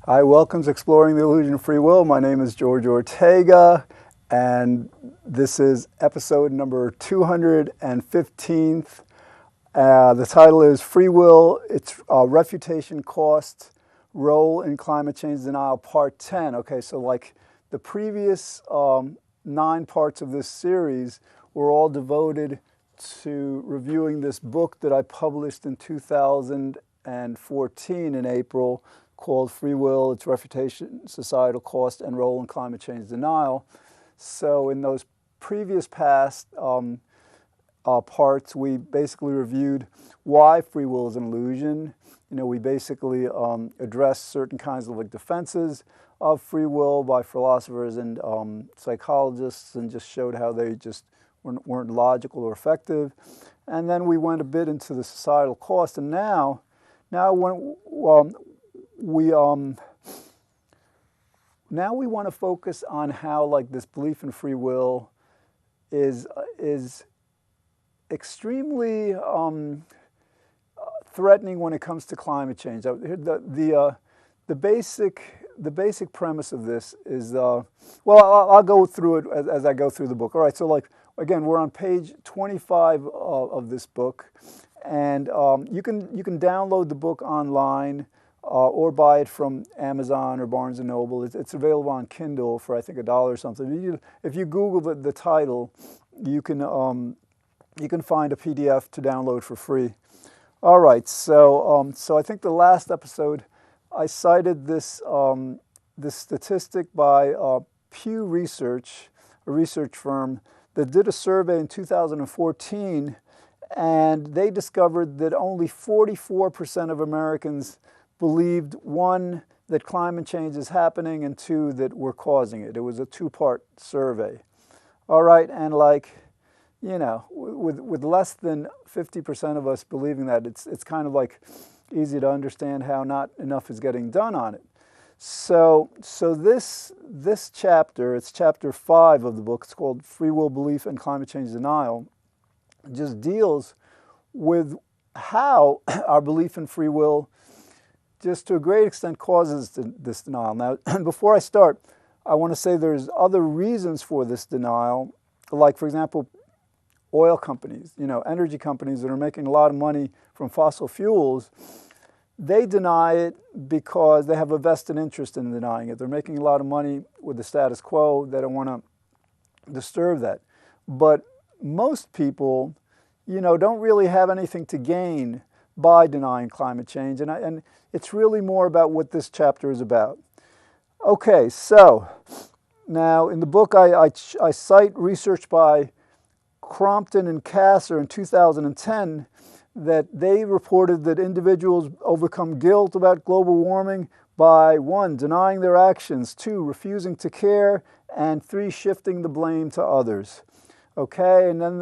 Hi, welcome to Exploring the Illusion of Free Will. My name is George Ortega, and this is episode number 215th. The title is Free Will, its Refutation, Cost, Role in Climate Change Denial, Part 10. Okay, so like the previous 9 parts of this series were all devoted to reviewing this book that I published in 2014 in April, called Free Will, Its Refutation, Societal Cost, and Role in Climate Change Denial. So in those previous past parts, we basically reviewed why free will is an illusion. We basically addressed certain kinds of like defenses of free will by philosophers and psychologists, and just showed how they just weren't logical or effective. And then we went a bit into the societal cost, and now when we want to focus on how like this belief in free will is extremely threatening when it comes to climate change. The basic premise of this is I'll go through it as I go through the book. All right, so like again, we're on page 25 of this book, and you can download the book online. Or buy it from Amazon or Barnes & Noble. It's available on Kindle for I think $1 or something. If you Google the title, you can find a PDF to download for free. All right, so I think the last episode I cited this statistic by Pew Research, a research firm that did a survey in 2014, and they discovered that only 44% of Americans believed, 1, that climate change is happening, and 2, that we're causing it. It was a 2-part survey. All right, and like, with less than 50% of us believing that, it's kind of like easy to understand how not enough is getting done on it. So this chapter, it's chapter 5 of the book, it's called Free Will, Belief, and Climate Change Denial, just deals with how our belief in free will just to a great extent causes this denial. Now, before I start, I want to say there's other reasons for this denial, like, for example, oil companies, energy companies that are making a lot of money from fossil fuels. They deny it because they have a vested interest in denying it. They're making a lot of money with the status quo. They don't want to disturb that. But most people, don't really have anything to gain by denying climate change, and it's really more about what this chapter is about. Okay, so now in the book I cite research by Crompton and Kasser in 2010 that they reported that individuals overcome guilt about global warming by 1, denying their actions, 2, refusing to care, and 3, shifting the blame to others. Okay, and then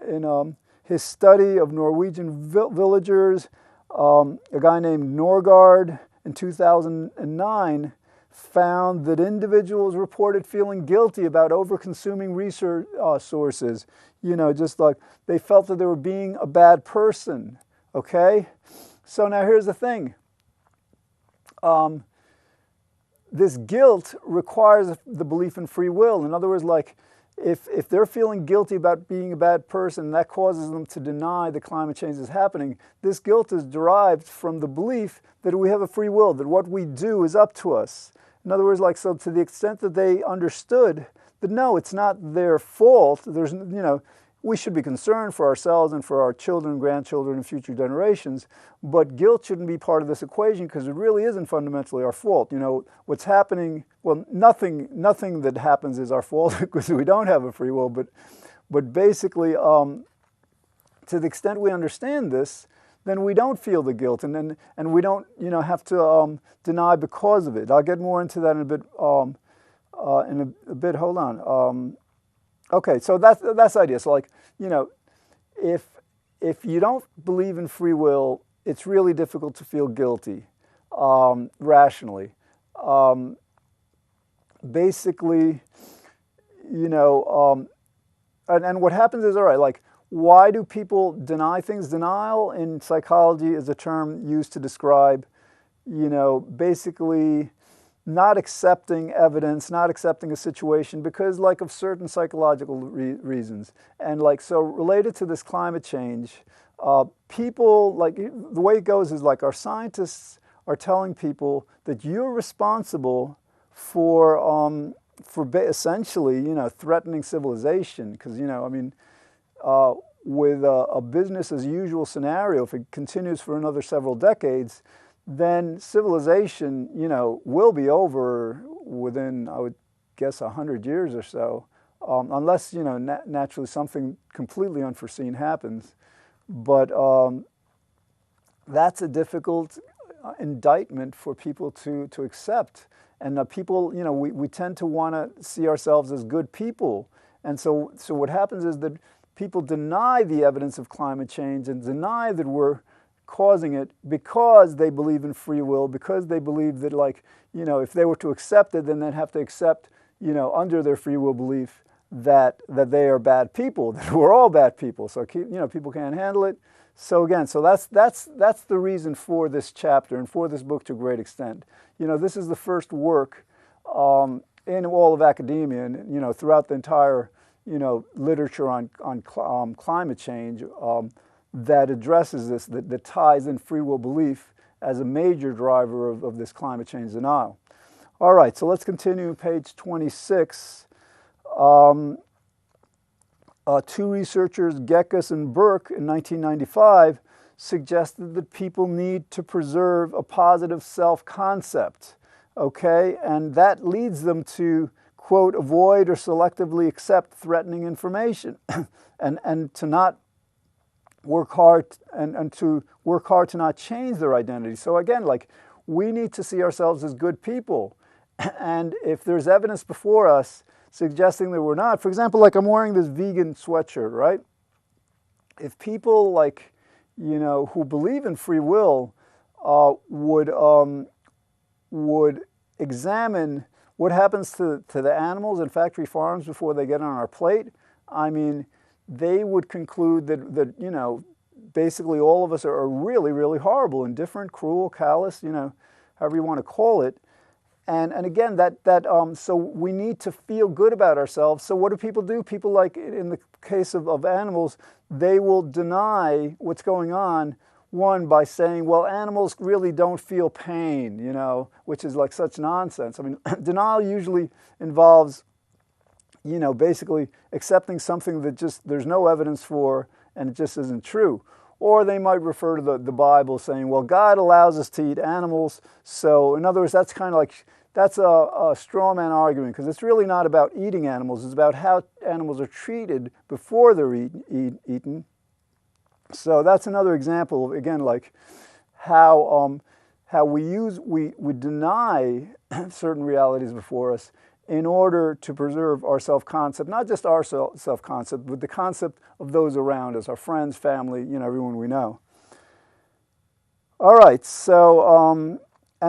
in his study of Norwegian villagers, a guy named Norgard in 2009 found that individuals reported feeling guilty about over-consuming research sources. Just like they felt that they were being a bad person, okay? So now here's the thing. This guilt requires the belief in free will. In other words, like, if they're feeling guilty about being a bad person, that causes them to deny that climate change is happening. This guilt is derived from the belief that we have a free will, that what we do is up to us. In other words, like, so to the extent that they understood that no, it's not their fault, we should be concerned for ourselves and for our children, grandchildren, and future generations, but guilt shouldn't be part of this equation because it really isn't fundamentally our fault. What's happening, well, nothing that happens is our fault because we don't have a free will, but basically, to the extent we understand this, then we don't feel the guilt, and we don't, have to deny because of it. I'll get more into that in a bit. Hold on. Okay, so that's the idea. So like, if you don't believe in free will, it's really difficult to feel guilty rationally. Basically, and what happens is, all right, like, why do people deny things? Denial in psychology is a term used to describe, basically not accepting evidence, not accepting a situation because like of certain psychological reasons. And like, so related to this climate change, people, like the way it goes is like our scientists are telling people that you're responsible for essentially, threatening civilization. Because, with a business as usual scenario, if it continues for another several decades, then civilization, will be over within, I would guess, 100 years or so, unless, naturally something completely unforeseen happens. But that's a difficult indictment for people to accept. And people, we tend to want to see ourselves as good people. And so what happens is that people deny the evidence of climate change and deny that we're causing it because they believe in free will, because they believe that, like, if they were to accept it, then they'd have to accept, under their free will belief that they are bad people, that we're all bad people. So, people can't handle it. So again, that's the reason for this chapter and for this book to a great extent. This is the first work in all of academia and, throughout the entire, literature on climate change that addresses this, that ties in free will belief as a major driver of this climate change denial. All right, so let's continue page 26. Two researchers, Gekas and Burke, in 1995, suggested that people need to preserve a positive self-concept, okay? And that leads them to, quote, avoid or selectively accept threatening information and to not work hard and to work hard to not change their identity. So again, like, we need to see ourselves as good people. And if there's evidence before us suggesting that we're not, for example, like I'm wearing this vegan sweatshirt, right? If people, like, who believe in free will would examine what happens to the animals in factory farms before they get on our plate, I mean, they would conclude that basically all of us are really, really horrible, indifferent, cruel, callous, however you want to call it. And again, so we need to feel good about ourselves. So what do people do? People, like in the case of animals, they will deny what's going on, one, by saying, well, animals really don't feel pain, which is like such nonsense. I mean, denial usually involves, basically accepting something that just there's no evidence for and it just isn't true. Or they might refer to the Bible saying, well, God allows us to eat animals. So in other words, that's kind of like, that's a straw man argument, because it's really not about eating animals. It's about how animals are treated before they're eaten. So that's another example of, again, like how we deny certain realities before us in order to preserve our self-concept, not just our self-concept, but the concept of those around us, our friends, family, everyone we know. All right, so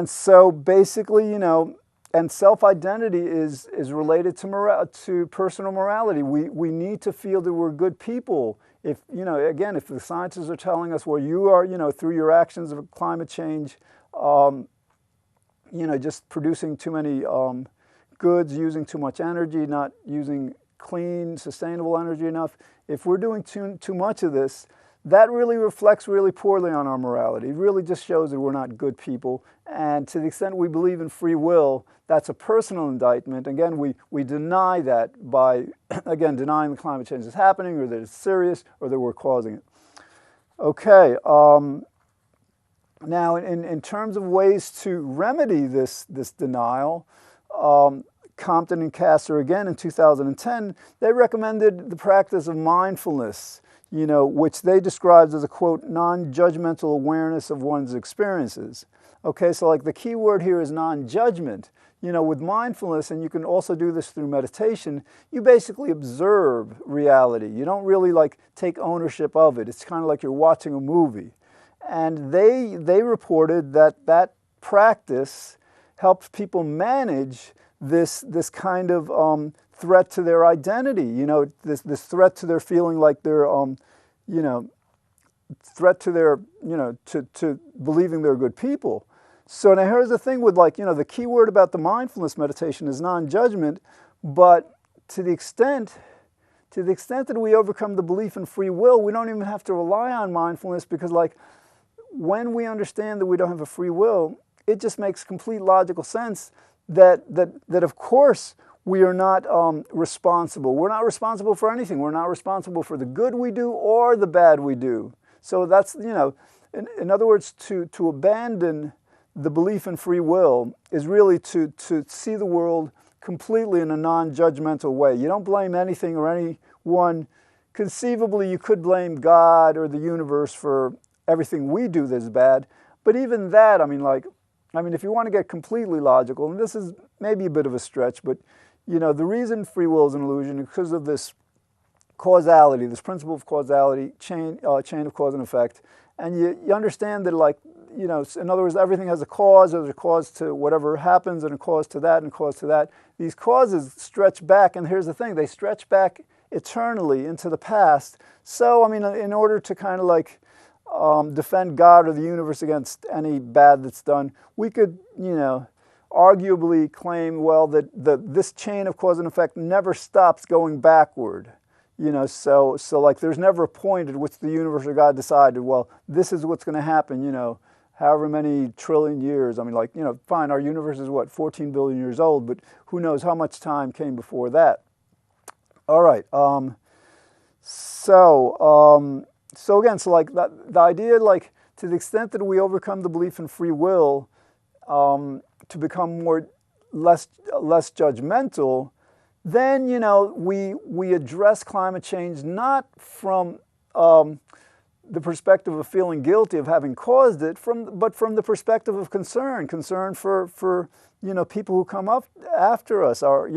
so basically, and self-identity is related to personal morality. We need to feel that we're good people. If again, if the scientists are telling us, well, you are, through your actions of climate change, just producing too many goods, using too much energy, not using clean, sustainable energy enough. If we're doing too much of this, that really reflects really poorly on our morality. It really just shows that we're not good people. And to the extent we believe in free will, that's a personal indictment. Again, we deny that by, again, denying the climate change is happening, or that it's serious, or that we're causing it. Okay. Now, in terms of ways to remedy this denial, Compton and Castor, again in 2010, they recommended the practice of mindfulness, which they described as a, quote, non-judgmental awareness of one's experiences. Okay, so like the key word here is non-judgment. With mindfulness, and you can also do this through meditation, you basically observe reality. You don't really like take ownership of it. It's kind of like you're watching a movie. And they reported that practice helps people manage this kind of threat to their identity, this threat to their feeling like they're, threat to their, to believing they're good people. So now here's the thing with like, the key word about the mindfulness meditation is non-judgment, but to the extent that we overcome the belief in free will, we don't even have to rely on mindfulness, because like when we understand that we don't have a free will, it just makes complete logical sense that of course we are not responsible. We're not responsible for anything. We're not responsible for the good we do or the bad we do. So that's, in other words, to abandon the belief in free will is really to see the world completely in a non-judgmental way. You don't blame anything or anyone. Conceivably, you could blame God or the universe for everything we do that's bad, but even that, if you want to get completely logical, and this is maybe a bit of a stretch, but the reason free will is an illusion is because of this causality, this principle of causality, chain of cause and effect, and you understand that, like, in other words, everything has a cause. There's a cause to whatever happens, and a cause to that, and a cause to that. These causes stretch back, and here's the thing: they stretch back eternally into the past. So, in order to kind of like defend God or the universe against any bad that's done, we could, arguably claim, well, that this chain of cause and effect never stops going backward. So like there's never a point at which the universe or God decided, well, this is what's going to happen, however many trillion years. Fine, our universe is 14 billion years old, but who knows how much time came before that. All right. So again, like the idea, like, to the extent that we overcome the belief in free will, to become less judgmental, then we address climate change not from the perspective of feeling guilty of having caused it, but from the perspective of concern for people who come up after us, our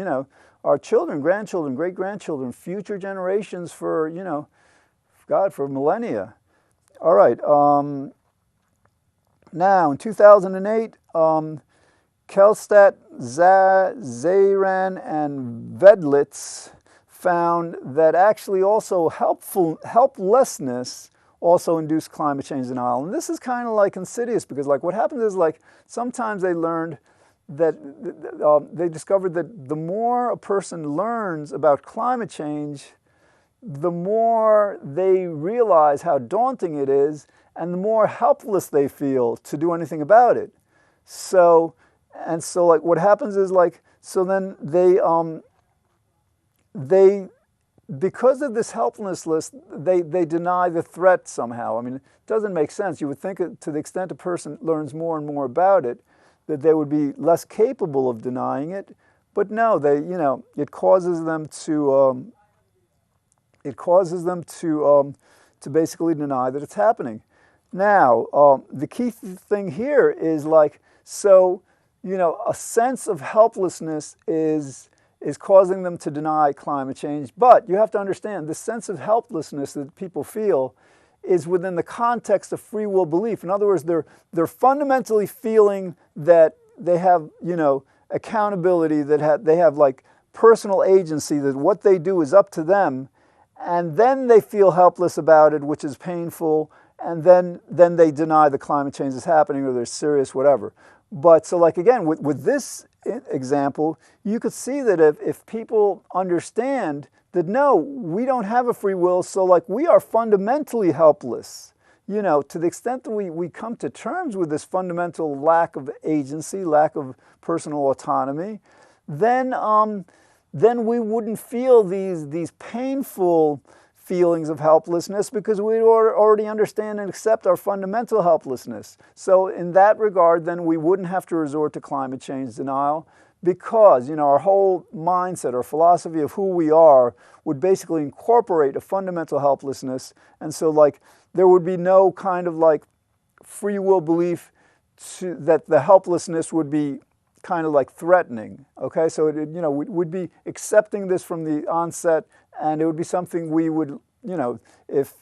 children, grandchildren, great-grandchildren, future generations, for for millennia. All right. Now, in 2008, Kjellstad, Zairan, and Vedlitz found that actually also helplessness also induced climate change denial. And this is kind of like insidious, because like what happens is, like, sometimes they learned that they discovered that the more a person learns about climate change, the more they realize how daunting it is, and the more helpless they feel to do anything about it. So like what happens is, like, so then they because of this helplessness, they deny the threat somehow. It doesn't make sense. You would think to the extent a person learns more and more about it, that they would be less capable of denying it. But no, it causes them to basically deny that it's happening. Now, the key thing here is, like, so, a sense of helplessness is causing them to deny climate change. But you have to understand, the sense of helplessness that people feel is within the context of free will belief. In other words, they're fundamentally feeling that they have, accountability, that they have, like, personal agency, that what they do is up to them, and then they feel helpless about it, which is painful, and then they deny the climate change is happening, or they're serious, whatever. But so, like, again, with this example, you could see that if people understand that, no, we don't have a free will, so, like, we are fundamentally helpless, to the extent that we come to terms with this fundamental lack of agency, lack of personal autonomy, then we wouldn't feel these painful feelings of helplessness, because we already understand and accept our fundamental helplessness. So in that regard, then we wouldn't have to resort to climate change denial, because our whole mindset, our philosophy of who we are, would basically incorporate a fundamental helplessness. And so, like, there would be no kind of, like, free will belief that the helplessness would be kind of like threatening. Okay, so it would be accepting this from the onset, and it would be something we would, if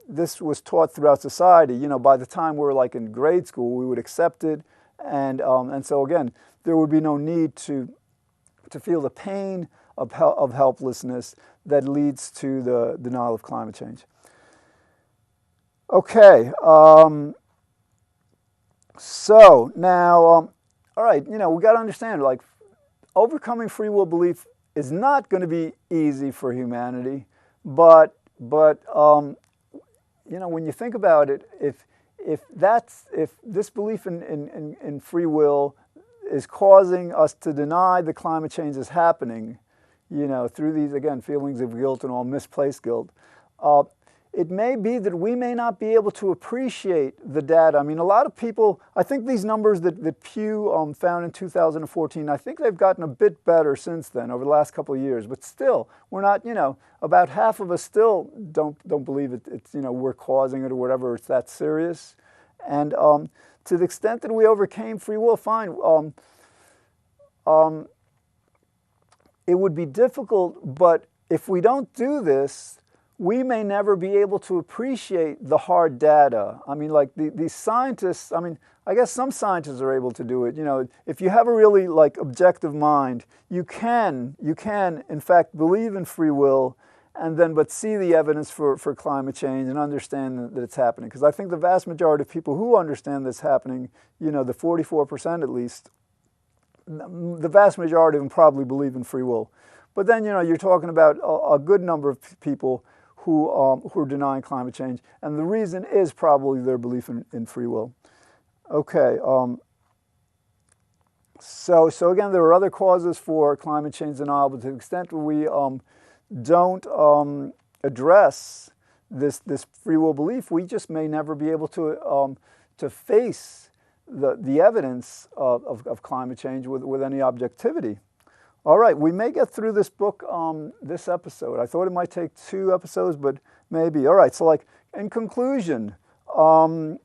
this was taught throughout society, by the time we're, like, in grade school, we would accept it, and so again, there would be no need to feel the pain of helplessness that leads to the denial of climate change. Okay. So now, all right, we got to understand, like, overcoming free will belief is not going to be easy for humanity, but when you think about it, if this belief in free will is causing us to deny that climate change is happening, through these, again, feelings of guilt and all misplaced guilt, it may be that we may not be able to appreciate the data. I mean, a lot of people, I think these numbers that Pew found in 2014, I think they've gotten a bit better since then, over the last couple of years. But still, we're not, about half of us still don't believe it's, we're causing it or whatever, it's that serious. And to the extent that we overcame free will, fine. It would be difficult, but if we don't do this, we may never be able to appreciate the hard data. I mean, like these scientists, I mean, I guess some scientists are able to do it. If you have a really like objective mind, you can in fact believe in free will and then but see the evidence for climate change and understand that it's happening. Because I think the vast majority of people who understand this happening, the 44% at least, the vast majority of them probably believe in free will. But then, you're talking about a good number of people who are denying climate change, and the reason is probably their belief in free will. Okay, so again, there are other causes for climate change denial, but to the extent that we don't address this free will belief, we just may never be able to face the evidence of climate change with any objectivity. All right, we may get through this book this episode. I thought it might take 2 episodes, but maybe. All right, so like in conclusion, now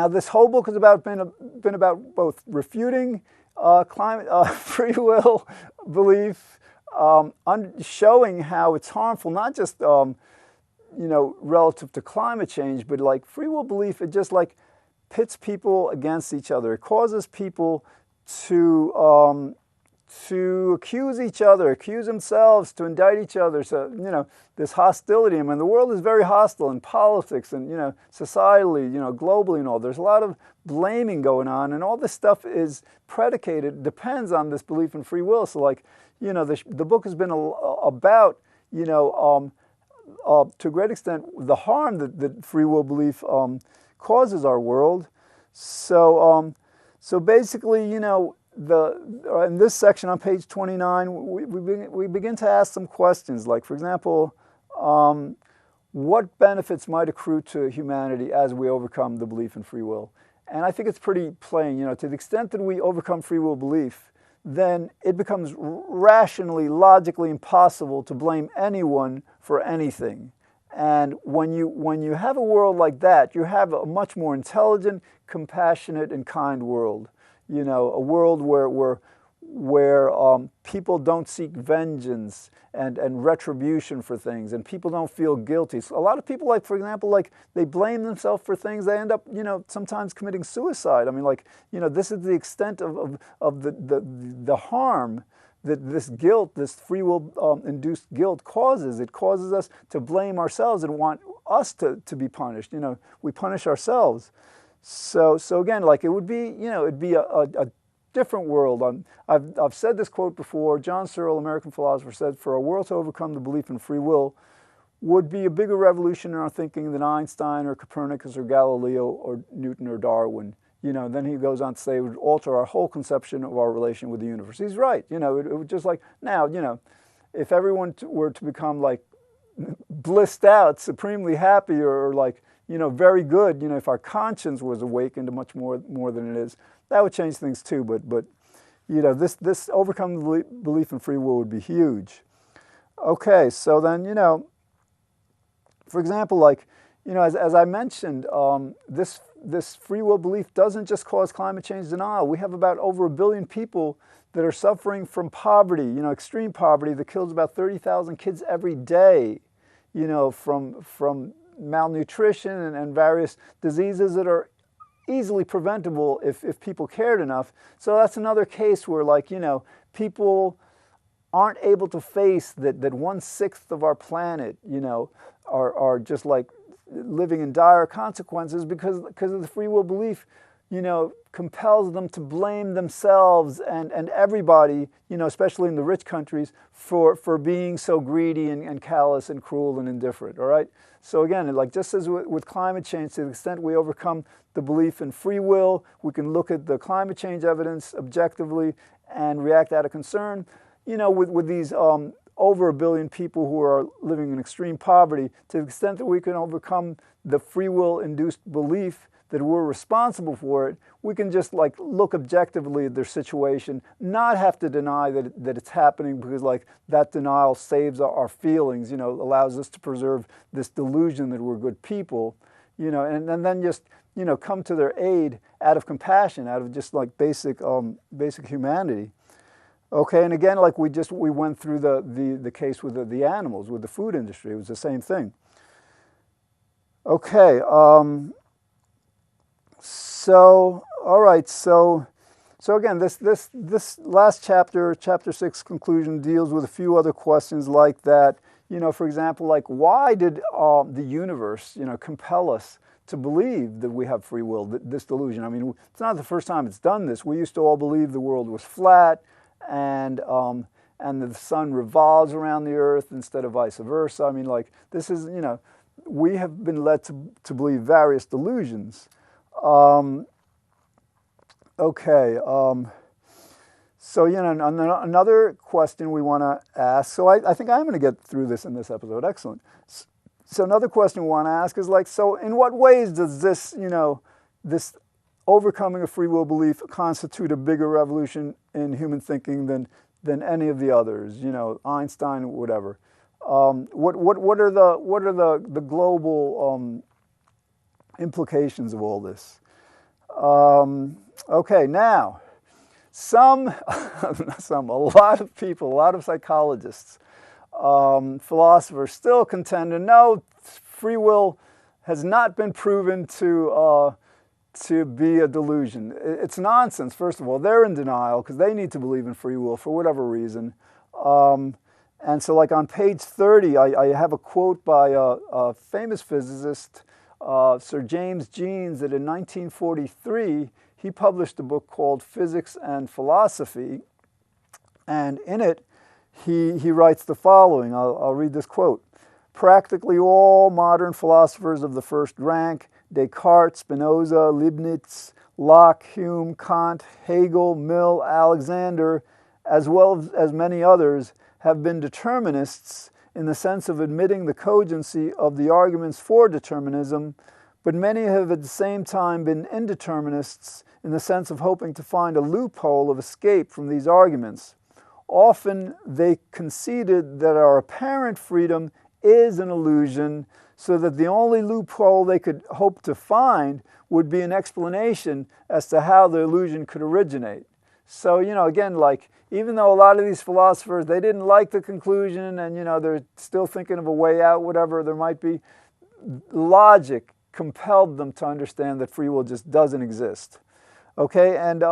this whole book has been about both refuting free will belief, showing how it's harmful, not just relative to climate change, but like free will belief, it just like pits people against each other. It causes people to accuse each other, accuse themselves, to indict each other. So, this hostility. I mean, the world is very hostile in politics and, societally, globally and all. There's a lot of blaming going on, and all this stuff is predicated, depends on this belief in free will. So, like, the book has been about, to a great extent, the harm that free will belief causes our world. So, so basically, in this section on page 29, we begin to ask some questions, like, for example, what benefits might accrue to humanity as we overcome the belief in free will? And I think it's pretty plain, to the extent that we overcome free will belief, then it becomes rationally, logically impossible to blame anyone for anything. And when you have a world like that, you have a much more intelligent, compassionate, and kind world. A world where people don't seek vengeance and retribution for things, and people don't feel guilty. So a lot of people, like, for example, like, they blame themselves for things, they end up, sometimes committing suicide. I mean, like, this is the extent of the harm that this guilt, this free will induced guilt causes. It causes us to blame ourselves and want us to be punished. We punish ourselves. So again, like, it would be, it'd be a different world. I've said this quote before. John Searle, American philosopher, said, "For a world to overcome the belief in free will would be a bigger revolution in our thinking than Einstein or Copernicus or Galileo or Newton or Darwin." Then he goes on to say it would alter our whole conception of our relation with the universe. He's right. It would just like, now, if everyone were to become like blissed out, supremely happy, or like, very good, if our conscience was awakened to much more than it is, that would change things too. But this overcoming the belief in free will would be huge. Okay, so then, for example, like, as I mentioned, this free will belief doesn't just cause climate change denial. We have about over 1 billion people that are suffering from poverty, extreme poverty that kills about 30,000 kids every day, from malnutrition and various diseases that are easily preventable if people cared enough. So that's another case where, like, people aren't able to face that 1/6 of our planet, are just like living in dire consequences because of the free will belief, compels them to blame themselves and everybody, especially in the rich countries, for being so greedy and callous and cruel and indifferent, all right? So again, like just as with climate change, to the extent we overcome the belief in free will, we can look at the climate change evidence objectively and react out of concern. With these over 1 billion people who are living in extreme poverty, to the extent that we can overcome the free will-induced belief that we're responsible for it, we can just like look objectively at their situation, not have to deny that it's happening, because like that denial saves our feelings, allows us to preserve this delusion that we're good people, and then just, come to their aid out of compassion, out of just like basic humanity. Okay, and again, like we went through the case with the animals, with the food industry. It was the same thing. Okay, so all right, so again, this last chapter, chapter 6 conclusion, deals with a few other questions like that. For example, like why did the universe, compel us to believe that we have free will? This delusion. I mean, it's not the first time it's done this. We used to all believe the world was flat, and the sun revolves around the earth instead of vice versa. I mean, like this is, we have been led to believe various delusions. Okay, so another question we want to ask. So I think I'm going to get through this in this episode. Excellent. So another question we want to ask is like, so in what ways does this, this overcoming a free will belief constitute a bigger revolution in human thinking than any of the others? Einstein, whatever. What are the global implications of all this? Okay, now a lot of people, a lot of psychologists, philosophers still contend, and no, free will has not been proven to be a delusion. It's nonsense. First of all, they're in denial because they need to believe in free will for whatever reason. And so, like on page 30, I have a quote by a famous physicist, Sir James Jeans, that in 1943 he published a book called Physics and Philosophy, and in it he writes the following. I'll read this quote. Practically all modern philosophers of the first rank, Descartes, Spinoza, Leibniz, Locke, Hume, Kant, Hegel, Mill, Alexander, as well as many others, have been determinists in the sense of admitting the cogency of the arguments for determinism, but many have at the same time been indeterminists in the sense of hoping to find a loophole of escape from these arguments. Often they conceded that our apparent freedom is an illusion, so that the only loophole they could hope to find would be an explanation as to how the illusion could originate. So, again, like, even though a lot of these philosophers, they didn't like the conclusion and, they're still thinking of a way out, whatever there might be, logic compelled them to understand that free will just doesn't exist. Okay, and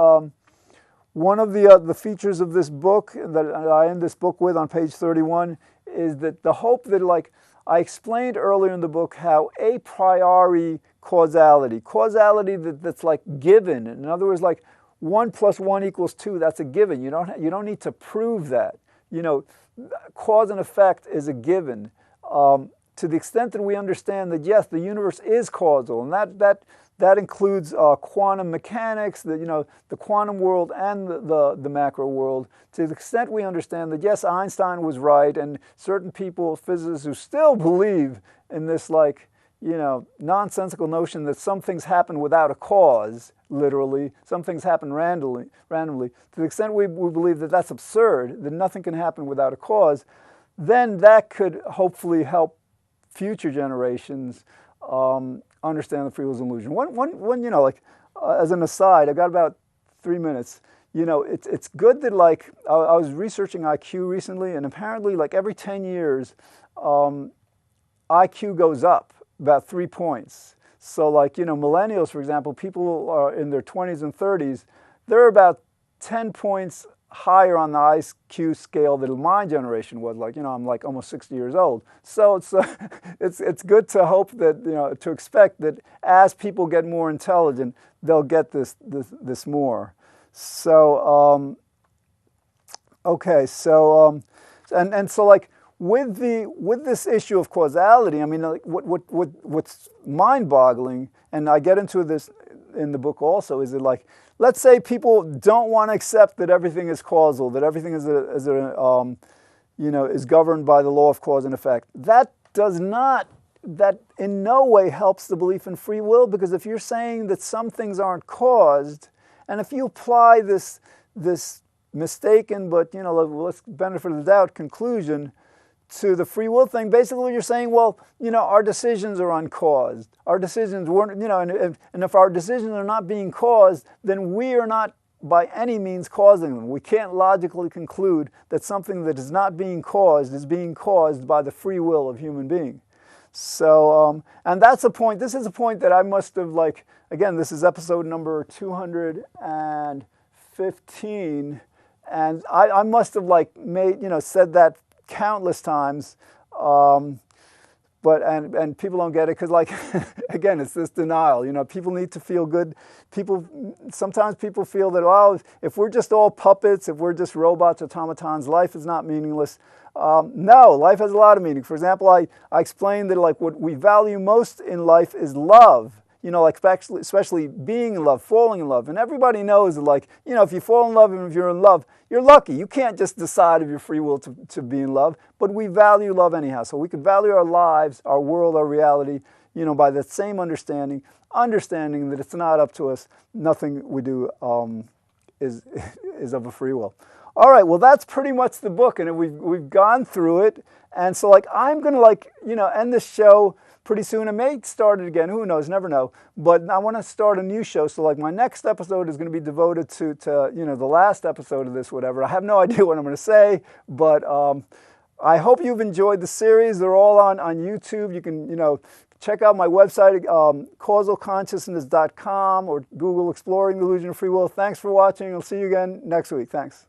one of the features of this book that I end this book with on page 31 is that the hope that, like, I explained earlier in the book how a priori causality that's like given, in other words, like 1 + 1 = 2, that's a given. You don't need to prove that. Cause and effect is a given. To the extent that we understand that, yes, the universe is causal, and that includes quantum mechanics, the quantum world and the macro world. To the extent we understand that, yes, Einstein was right, and certain people, physicists who still believe in this, like, nonsensical notion that some things happen without a cause, literally, some things happen randomly. To the extent we believe that that's absurd, that nothing can happen without a cause, then that could hopefully help future generations understand the free will is an illusion. As an aside, I got about 3 minutes. It's good that, like, I was researching IQ recently, and apparently, like, every 10 years, IQ goes up about 3 points. So, like, millennials, for example, people are in their 20s and 30s, they're about 10 points higher on the IQ scale than my generation was. Like, I'm like almost 60 years old. So it's good to hope that, to expect that as people get more intelligent, they'll get this more. So, okay, so, and so like with this issue of causality, I mean, like what's mind-boggling, and I get into this in the book also, is that like, let's say people don't want to accept that everything is causal, that everything is governed by the law of cause and effect. That in no way helps the belief in free will, because if you're saying that some things aren't caused, and if you apply this mistaken but let's benefit of the doubt conclusion to the free will thing, basically you're saying, well, our decisions are uncaused. Our decisions weren't, and if our decisions are not being caused, then we are not by any means causing them. We can't logically conclude that something that is not being caused is being caused by the free will of human being. So, and that's a point, this is a point that I must have, like, again, this is episode number 215, and I must have, like, said that countless times, but people don't get it because, like, again, it's this denial. People need to feel good. Sometimes people feel that, well, if we're just all puppets, if we're just robots, automatons, life is not meaningless. No, life has a lot of meaning. For example, I explained that, like, what we value most in life is love. Like especially being in love, falling in love. And everybody knows that, like, if you fall in love and if you're in love, you're lucky. You can't just decide of your free will to be in love. But we value love anyhow. So we could value our lives, our world, our reality, by that same understanding that it's not up to us. Nothing we do is of a free will. All right, well, that's pretty much the book, and we've gone through it. And so, like, I'm going to, like, end this show pretty soon. I may start it again. Who knows? Never know. But I want to start a new show. So, like, my next episode is going to be devoted to the last episode of this, whatever. I have no idea what I'm going to say, but I hope you've enjoyed the series. They're all on YouTube. You can, check out my website, causalconsciousness.com, or Google Exploring the Illusion of Free Will. Thanks for watching. I'll see you again next week. Thanks.